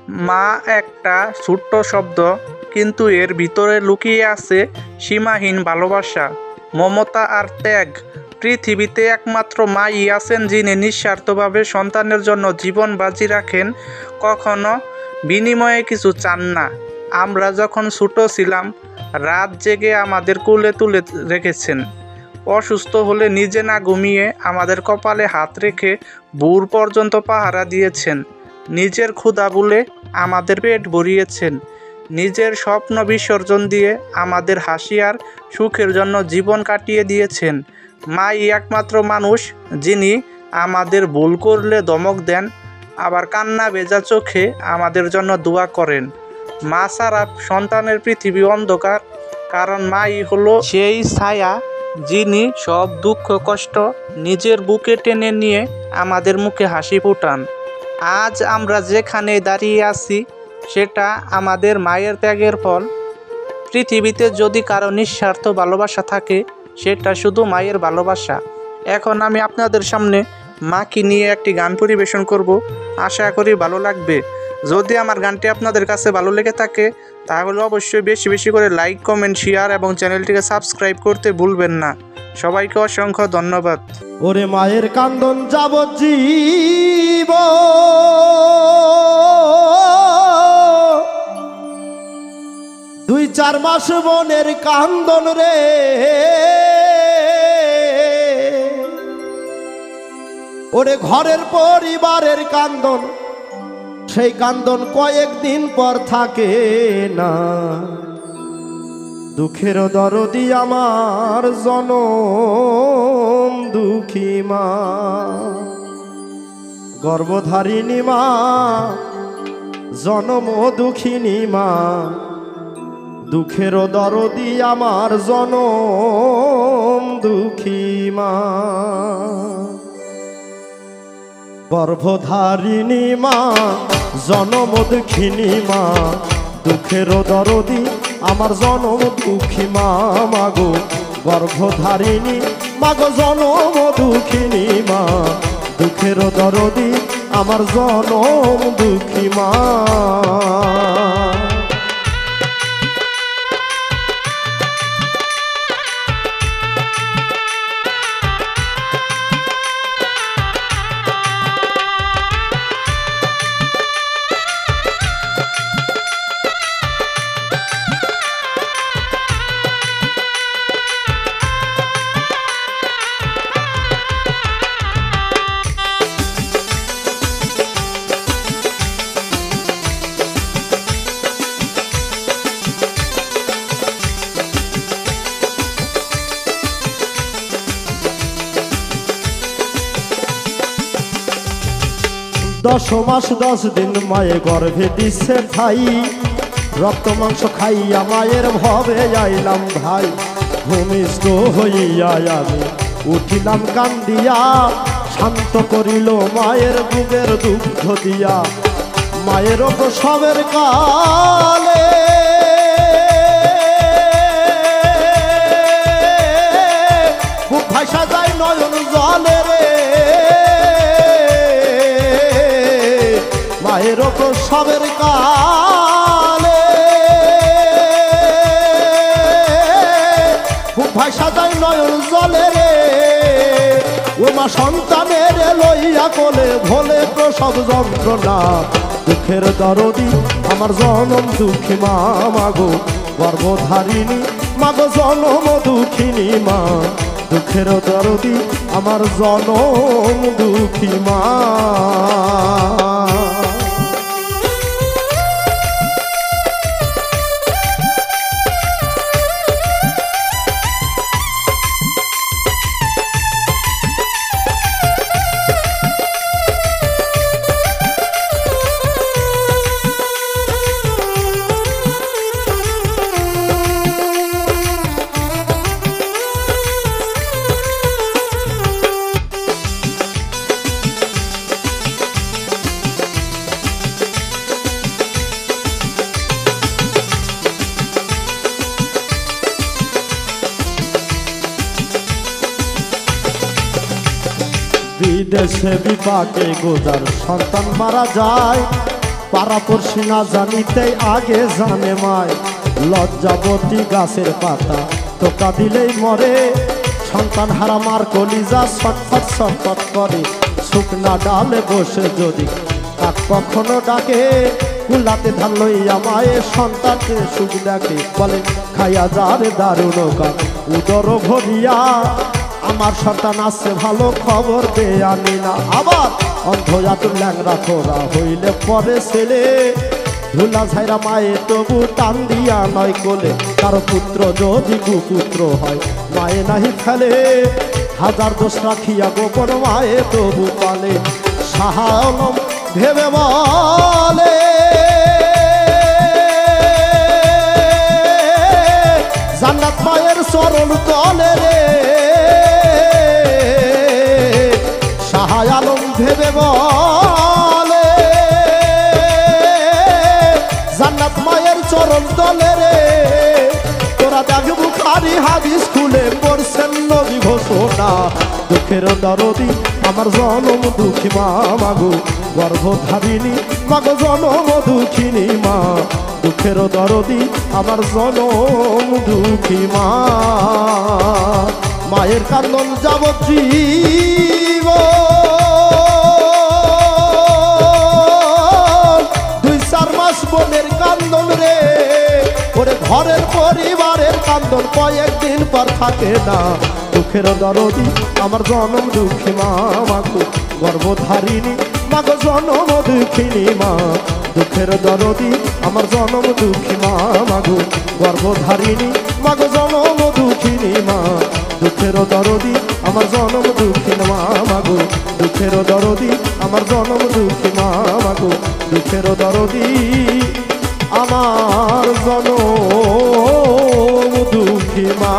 মা একটা ছোট্ট শব্দ, কিন্তু এর ভিতরে লুকিয়ে আছে সীমাহীন ভালোবাসা, মমতা আর ত্যাগ। পৃথিবীতে একমাত্র মাই আছেন যিনি নিঃস্বার্থভাবে সন্তানের জন্য জীবন বাজি রাখেন, কখনো বিনিময়ে কিছু চান না। আমরা যখন ছোট ছিলাম, রাত জেগে আমাদের কোলে তুলে রেখেছেন। অসুস্থ হলে নিজে না ঘুমিয়ে আমাদের কপালে হাত রেখে ভোর পর্যন্ত পাহারা দিয়েছেন। নিজের ক্ষুধা ভুলে আমাদের পেট ভরিয়েছেন। নিজের স্বপ্ন বিসর্জন দিয়ে আমাদের হাসি আর সুখের জন্য জীবন কাটিয়ে দিয়েছেন। মাই একমাত্র মানুষ যিনি আমাদের ভুল করলে ধমক দেন, আবার কান্না ভেজা চোখে আমাদের জন্য দোয়া করেন। মা ছাড়া সন্তানের পৃথিবী অন্ধকার, কারণ মাই হলো সেই ছায়া যিনি সব দুঃখ কষ্ট নিজের বুকে টেনে নিয়ে আমাদের মুখে হাসি ফোটান। আজ আমরা যেখানে দাঁড়িয়ে আছি সেটা আমাদের মায়ের ত্যাগের ফল। পৃথিবীতে যদি কারো নিঃস্বার্থ ভালোবাসা থাকে, সেটা শুধু মায়ের ভালোবাসা। এখন আমি আপনাদের সামনে মাকে নিয়ে একটি গান পরিবেশন করব, আশা করি ভালো লাগবে। যদি আমার গানটি আপনাদের কাছে ভালো লেগে থাকে তাহলে অবশ্যই বেশি বেশি করে লাইক, কমেন্ট, শেয়ার এবং চ্যানেলটিকে সাবস্ক্রাইব করতে ভুলবেন না। সবাইকে অসংখ্য ধন্যবাদ। ওরে মায়ের কান্দন যাবজ্জীব, দুই চার মাস বোনের কান্দন রে, ওরে ঘরের পরিবারের কান্দন, সেই কান্দন কয়েকদিন পর থাকে না। দুঃখের দরদি আমার জনম দুঃখী মা, গর্ভধারিণী মা, জনম দুঃখিনী মা, দুঃখের দরদি আমার জনম দুঃখী মা। গর্ভধারিণী মা, জনম দুঃখিনী মা, দুঃখের দরদি আমার জনম দুঃখী মা। মাগো গর্ভধারিণী মাগো জনম দুঃখিনী মা, দুঃখের দরদি আমার জনম দুঃখী মা। দশ মাস 10 দিন মায়ে গর্ভে দিচ্ছে ঠাই, রক্ত মাংস খাইয়া মায়ের ভবে আইলাম ভাই। ভূমিষ্ঠ হইয়া আমি উঠিলাম কান্দিয়া, শান্ত করিল মায়ের বুকের দুগ্ধ দিয়া। মায়ের প্রসবের কালে বুক ভাসা যায় নয়ন জলে রে, মায়ের প্রসবের কালে খুব ভাষা যায় নয়ন জলে রে। ও মা সন্তানের লইয়া কোলে ভোলে প্রসব যন্ত্রণা, দুঃখের দরদি আমার জনম দুঃখী মা। মাগো গর্ভধারিণী মাগো জনম দুঃখিনী মা, দুঃখের দরদি আমার জনম দুঃখী মা। বিদেশে বিপাকে গোজার সন্তান মারা যায়, পাড়াপড়শি না জানিতেই আগে জানে মায় লজ্জাবতী গাছের পাতা টোকা দিলেই মরে সন্তান হারা মার কলিজা ছটফট ছটফট করে শুকনা ডালে বসে যদি কাক কখনো ডাকে কুলাতে ধান লইয়া মায়ের সন্তানকে সুখ ডাকে বলে খাইয়া যারে দারুণ কাক উদর ভরিয়া আমার সন্তান আছে ভালো খবর পেয়ে আনি না আবার অন্ধয়াতুর ল্যাংরা খোরা হইলে পরে ছেলে ধুলা ছাইরা মায়ে তবু টান দিয়া নয় কোলে তার পুত্র যদি কুপুত্র হয় মায়ে নাহি ফেলে হাজার দোষ রাখিয়া গোপন মায়ে তবু পালে শাহ আলম ভেবে বলে জান্নাত মায়ের চরণ তলে রে শাহ আলম ভেবে বলে জান্নাত মায়ের চরণ তলে রে তোরা দেখ বুখারী হাদিস খুলে পড়ছেন নবী ঘোষণা দুঃখের দরদি আমার জনম দুঃখী মা মাগো গর্ভধারিণী মাগো জনম দুঃখিনী মা দুঃখের দরদি আমার জনম দুঃখী মা মায়ের কান্দন যাবজ্জীব 2-4 মাস বোনের কান্দন রে ওরে ঘরের পরিবারের কান্দন কয়েকদিন পর থাকে না দুঃখের দরদি আমার জনম দুঃখী মা মাগো গর্ভধারিণী মাগো জনম দুঃখিনী মা দুঃখের দরদি আমার জনম দুঃখী মা মাগো গর্ভধারিণী মাগো জনম দুঃখিনী মা দুঃখের দরদি আমার জনম দুঃখী মা মাগো দুঃখের দরদি আমার জনম দুঃখী মা মাগো দুঃখের দরদি আমার জনম দুঃখী মা।